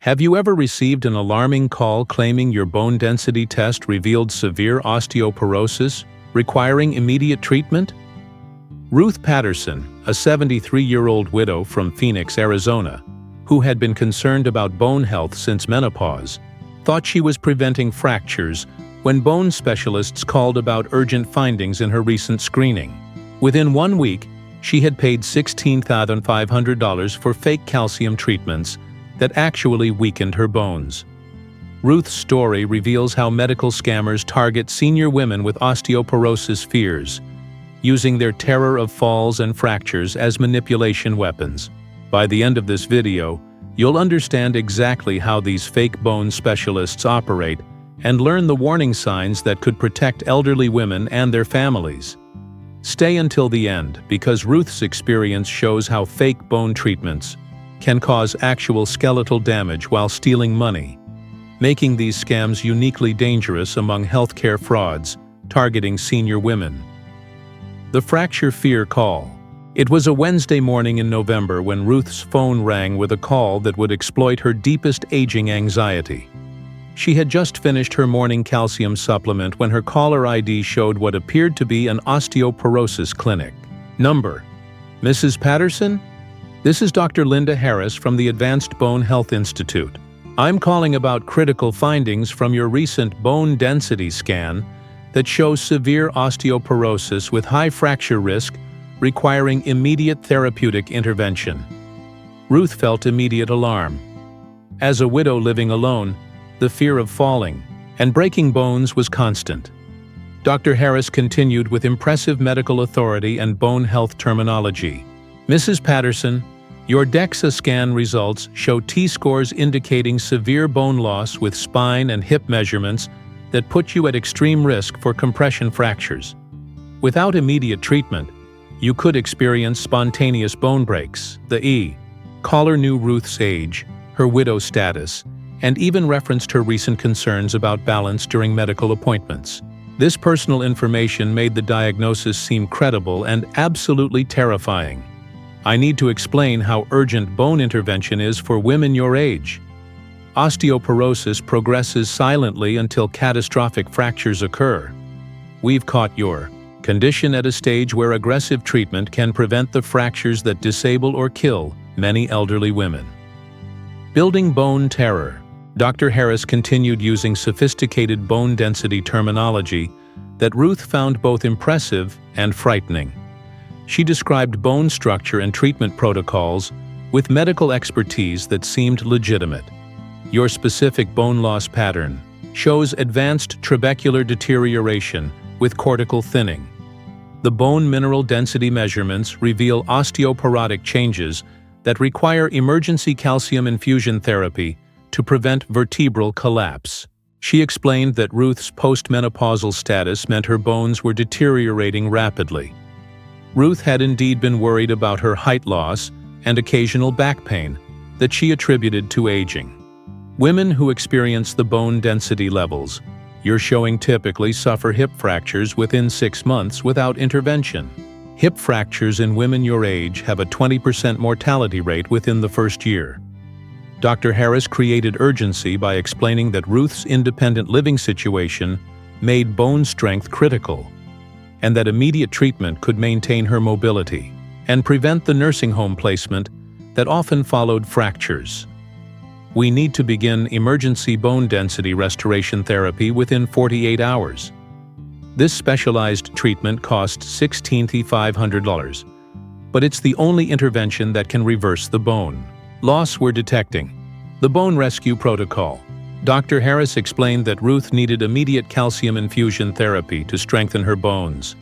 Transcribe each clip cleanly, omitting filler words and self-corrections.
Have you ever received an alarming call claiming your bone density test revealed severe osteoporosis, requiring immediate treatment? Ruth Patterson, a 73-year-old widow from Phoenix, Arizona, who had been concerned about bone health since menopause, thought she was preventing fractures when bone specialists called about urgent findings in her recent screening. Within 1 week, she had paid $16,500 for fake calcium treatments that actually weakened her bones. Ruth's story reveals how medical scammers target senior women with osteoporosis fears, using their terror of falls and fractures as manipulation weapons. By the end of this video, you'll understand exactly how these fake bone specialists operate and learn the warning signs that could protect elderly women and their families. Stay until the end, because Ruth's experience shows how fake bone treatments can cause actual skeletal damage while stealing money, making these scams uniquely dangerous among healthcare frauds targeting senior women. The fracture fear call. It was a Wednesday morning in November when Ruth's phone rang with a call that would exploit her deepest aging anxiety. She had just finished her morning calcium supplement when her caller ID showed what appeared to be an osteoporosis clinic. Number: Mrs. Patterson? This is Dr. Linda Harris from the Advanced Bone Health Institute. I'm calling about critical findings from your recent bone density scan that shows severe osteoporosis with high fracture risk requiring immediate therapeutic intervention. Ruth felt immediate alarm. As a widow living alone, the fear of falling and breaking bones was constant. Dr. Harris continued with impressive medical authority and bone health terminology. Mrs. Patterson, your DEXA scan results show T-scores indicating severe bone loss with spine and hip measurements that put you at extreme risk for compression fractures. Without immediate treatment, you could experience spontaneous bone breaks. The caller knew Ruth's age, her widow status, and even referenced her recent concerns about balance during medical appointments. This personal information made the diagnosis seem credible and absolutely terrifying. I need to explain how urgent bone intervention is for women your age. Osteoporosis progresses silently until catastrophic fractures occur. We've caught your condition at a stage where aggressive treatment can prevent the fractures that disable or kill many elderly women. Building bone terror. Dr. Harris continued using sophisticated bone density terminology that Ruth found both impressive and frightening. She described bone structure and treatment protocols with medical expertise that seemed legitimate. Your specific bone loss pattern shows advanced trabecular deterioration with cortical thinning. The bone mineral density measurements reveal osteoporotic changes that require emergency calcium infusion therapy to prevent vertebral collapse. She explained that Ruth's postmenopausal status meant her bones were deteriorating rapidly. Ruth had indeed been worried about her height loss and occasional back pain that she attributed to aging. Women who experience the bone density levels you're showing typically suffer hip fractures within 6 months without intervention. Hip fractures in women your age have a 20% mortality rate within the first year. Dr. Harris created urgency by explaining that Ruth's independent living situation made bone strength critical, and that immediate treatment could maintain her mobility and prevent the nursing home placement that often followed fractures. We need to begin emergency bone density restoration therapy within 48 hours. This specialized treatment costs $16,500, but it's the only intervention that can reverse the bone loss we're detecting. The bone rescue protocol. Dr. Harris explained that Ruth needed immediate calcium infusion therapy to strengthen her bones.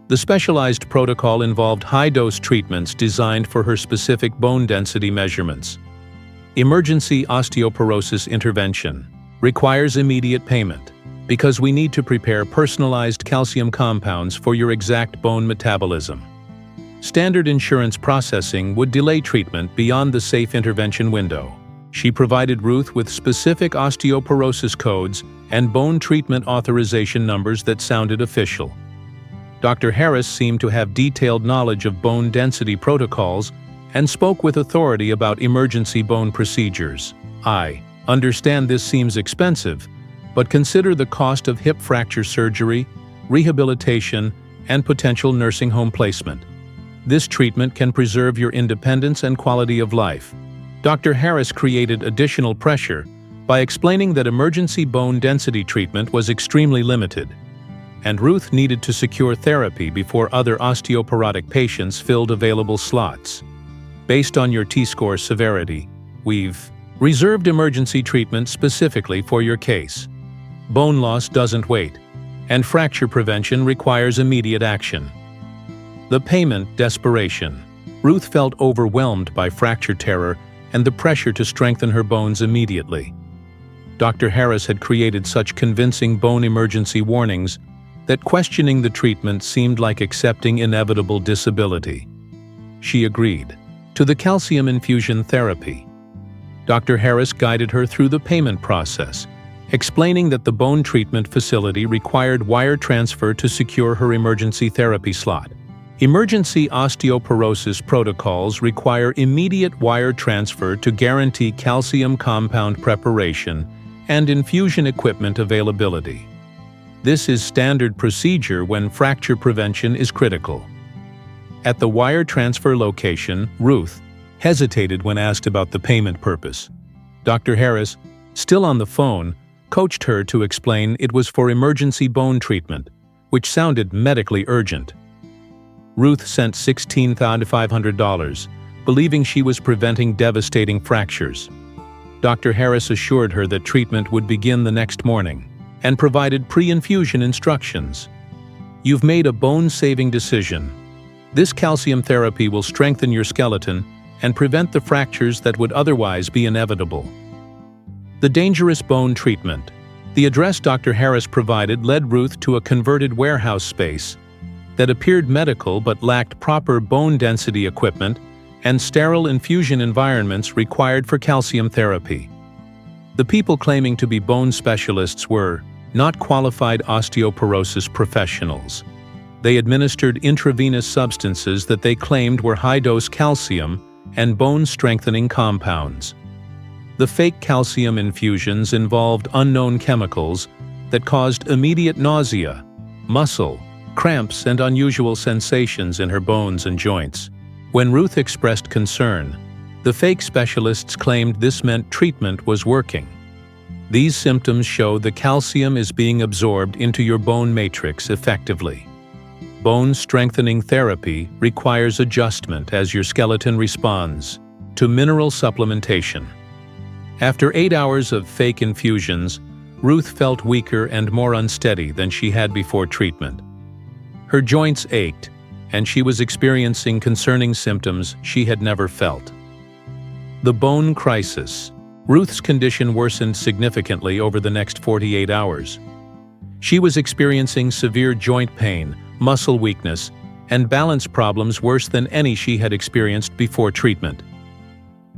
The specialized protocol involved high-dose treatments designed for her specific bone density measurements. Emergency osteoporosis intervention requires immediate payment because we need to prepare personalized calcium compounds for your exact bone metabolism. Standard insurance processing would delay treatment beyond the safe intervention window. She provided Ruth with specific osteoporosis codes and bone treatment authorization numbers that sounded official. Dr. Harris seemed to have detailed knowledge of bone density protocols and spoke with authority about emergency bone procedures. I understand this seems expensive, but consider the cost of hip fracture surgery, rehabilitation, and potential nursing home placement. This treatment can preserve your independence and quality of life. Dr. Harris created additional pressure by explaining that emergency bone density treatment was extremely limited, and Ruth needed to secure therapy before other osteoporotic patients filled available slots. Based on your T-score severity, we've reserved emergency treatment specifically for your case. Bone loss doesn't wait, and fracture prevention requires immediate action. The payment desperation. Ruth felt overwhelmed by fracture terror and the pressure to strengthen her bones immediately. Dr. Harris had created such convincing bone emergency warnings that questioning the treatment seemed like accepting inevitable disability. She agreed to the calcium infusion therapy. Dr. Harris guided her through the payment process, explaining that the bone treatment facility required wire transfer to secure her emergency therapy slot. Emergency osteoporosis protocols require immediate wire transfer to guarantee calcium compound preparation and infusion equipment availability. This is standard procedure when fracture prevention is critical. At the wire transfer location, Ruth hesitated when asked about the payment purpose. Dr. Harris, still on the phone, coached her to explain it was for emergency bone treatment, which sounded medically urgent. Ruth sent $16,500, believing she was preventing devastating fractures. Dr. Harris assured her that treatment would begin the next morning and provided pre-infusion instructions. You've made a bone-saving decision. This calcium therapy will strengthen your skeleton and prevent the fractures that would otherwise be inevitable. The dangerous bone treatment. The address Dr. Harris provided led Ruth to a converted warehouse space that appeared medical but lacked proper bone density equipment and sterile infusion environments required for calcium therapy. The people claiming to be bone specialists were not qualified osteoporosis professionals. They administered intravenous substances that they claimed were high-dose calcium and bone-strengthening compounds. The fake calcium infusions involved unknown chemicals that caused immediate nausea, muscle cramps, and unusual sensations in her bones and joints. When Ruth expressed concern, the fake specialists claimed this meant treatment was working. These symptoms show the calcium is being absorbed into your bone matrix effectively. Bone-strengthening therapy requires adjustment as your skeleton responds to mineral supplementation. After 8 hours of fake infusions, Ruth felt weaker and more unsteady than she had before treatment. Her joints ached, and she was experiencing concerning symptoms she had never felt. The bone crisis. Ruth's condition worsened significantly over the next 48 hours. She was experiencing severe joint pain, muscle weakness, and balance problems worse than any she had experienced before treatment.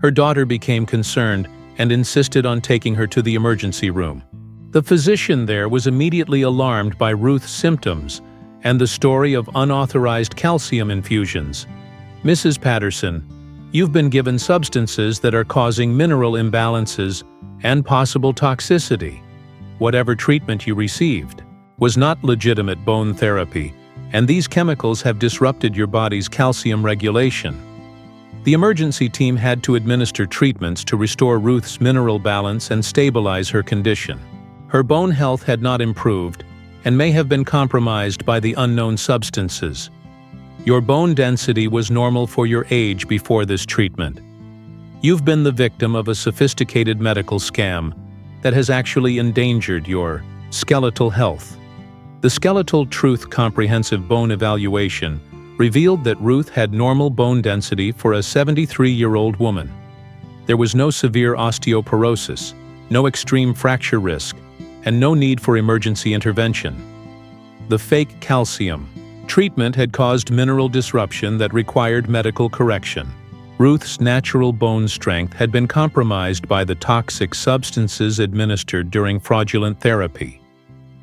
Her daughter became concerned and insisted on taking her to the emergency room. The physician there was immediately alarmed by Ruth's symptoms and the story of unauthorized calcium infusions. Mrs. Patterson, you've been given substances that are causing mineral imbalances and possible toxicity. Whatever treatment you received was not legitimate bone therapy, and these chemicals have disrupted your body's calcium regulation. The emergency team had to administer treatments to restore Ruth's mineral balance and stabilize her condition. Her bone health had not improved and may have been compromised by the unknown substances. Your bone density was normal for your age before this treatment. You've been the victim of a sophisticated medical scam that has actually endangered your skeletal health. The Skeletal Truth Comprehensive Bone Evaluation revealed that Ruth had normal bone density for a 73-year-old woman. There was no severe osteoporosis, no extreme fracture risk, and no need for emergency intervention. The fake calcium treatment had caused mineral disruption that required medical correction. Ruth's natural bone strength had been compromised by the toxic substances administered during fraudulent therapy.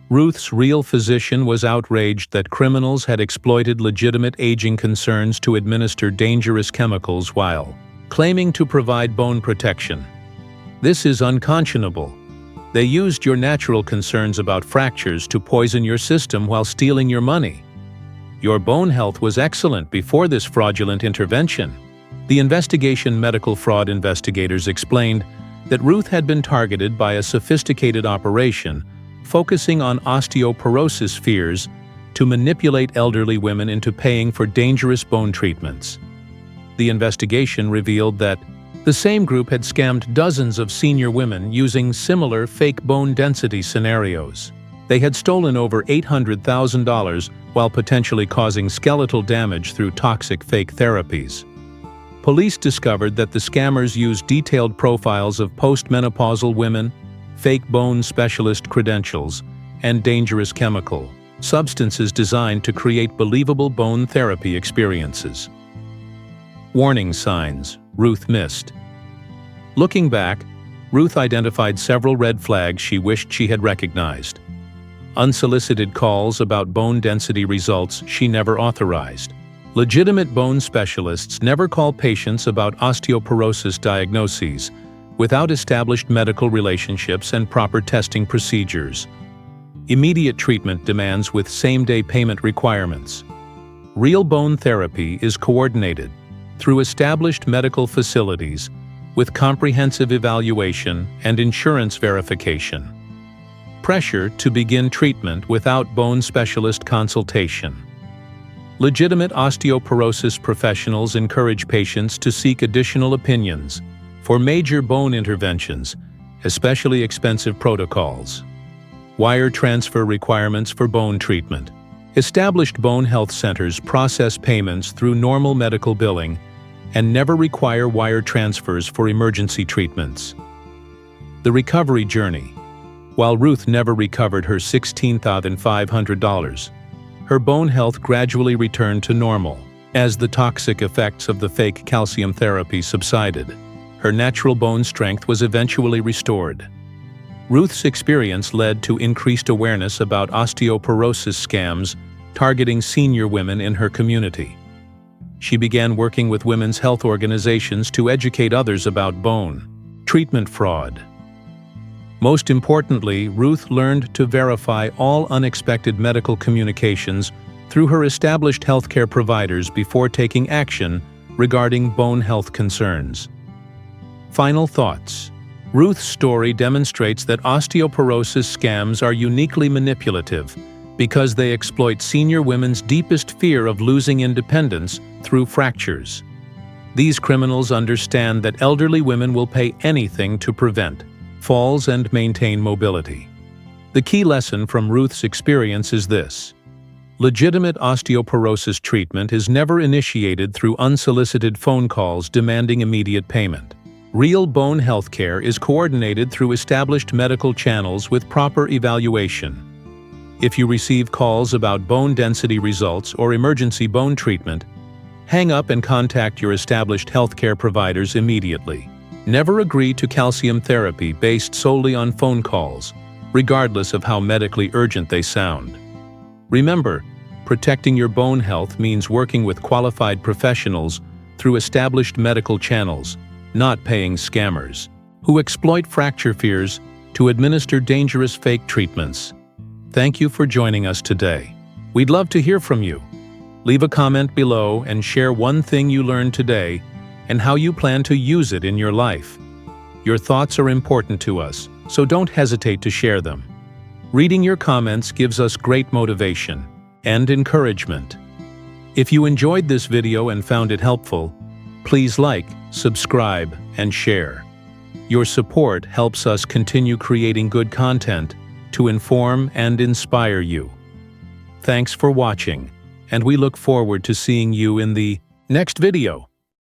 Ruth's real physician was outraged that criminals had exploited legitimate aging concerns to administer dangerous chemicals while claiming to provide bone protection. This is unconscionable. They used your natural concerns about fractures to poison your system while stealing your money. Your bone health was excellent before this fraudulent intervention. The investigation medical fraud investigators explained that Ruth had been targeted by a sophisticated operation focusing on osteoporosis fears to manipulate elderly women into paying for dangerous bone treatments. The investigation revealed that the same group had scammed dozens of senior women using similar fake bone density scenarios. They had stolen over $800,000 while potentially causing skeletal damage through toxic fake therapies. Police discovered that the scammers used detailed profiles of postmenopausal women, fake bone specialist credentials, and dangerous chemical substances designed to create believable bone therapy experiences. Warning signs Ruth missed. Looking back, Ruth identified several red flags she wished she had recognized. Unsolicited calls about bone density results she never authorized. Legitimate bone specialists never call patients about osteoporosis diagnoses without established medical relationships and proper testing procedures. Immediate treatment demands with same-day payment requirements. Real bone therapy is coordinated through established medical facilities with comprehensive evaluation and insurance verification. Pressure to begin treatment without bone specialist consultation. Legitimate osteoporosis professionals encourage patients to seek additional opinions for major bone interventions, especially expensive protocols. Wire transfer requirements for bone treatment. Established bone health centers process payments through normal medical billing and never require wire transfers for emergency treatments. The recovery journey. While Ruth never recovered her $16,500, her bone health gradually returned to normal. As the toxic effects of the fake calcium therapy subsided, her natural bone strength was eventually restored. Ruth's experience led to increased awareness about osteoporosis scams targeting senior women in her community. She began working with women's health organizations to educate others about bone treatment fraud. Most importantly, Ruth learned to verify all unexpected medical communications through her established healthcare providers before taking action regarding bone health concerns. Final thoughts. Ruth's story demonstrates that osteoporosis scams are uniquely manipulative because they exploit senior women's deepest fear of losing independence through fractures. These criminals understand that elderly women will pay anything to prevent falls and maintain mobility. The key lesson from Ruth's experience is this: legitimate osteoporosis treatment is never initiated through unsolicited phone calls demanding immediate payment. Real bone health care is coordinated through established medical channels with proper evaluation. If you receive calls about bone density results or emergency bone treatment, hang up and contact your established healthcare providers immediately. Never agree to calcium therapy based solely on phone calls, regardless of how medically urgent they sound. Remember, protecting your bone health means working with qualified professionals through established medical channels, not paying scammers who exploit fracture fears to administer dangerous fake treatments. Thank you for joining us today. We'd love to hear from you. Leave a comment below and share one thing you learned today and how you plan to use it in your life. Your thoughts are important to us, so don't hesitate to share them. Reading your comments gives us great motivation and encouragement. If you enjoyed this video and found it helpful, please like, subscribe, and share. Your support helps us continue creating good content to inform and inspire you. Thanks for watching, and we look forward to seeing you in the next video.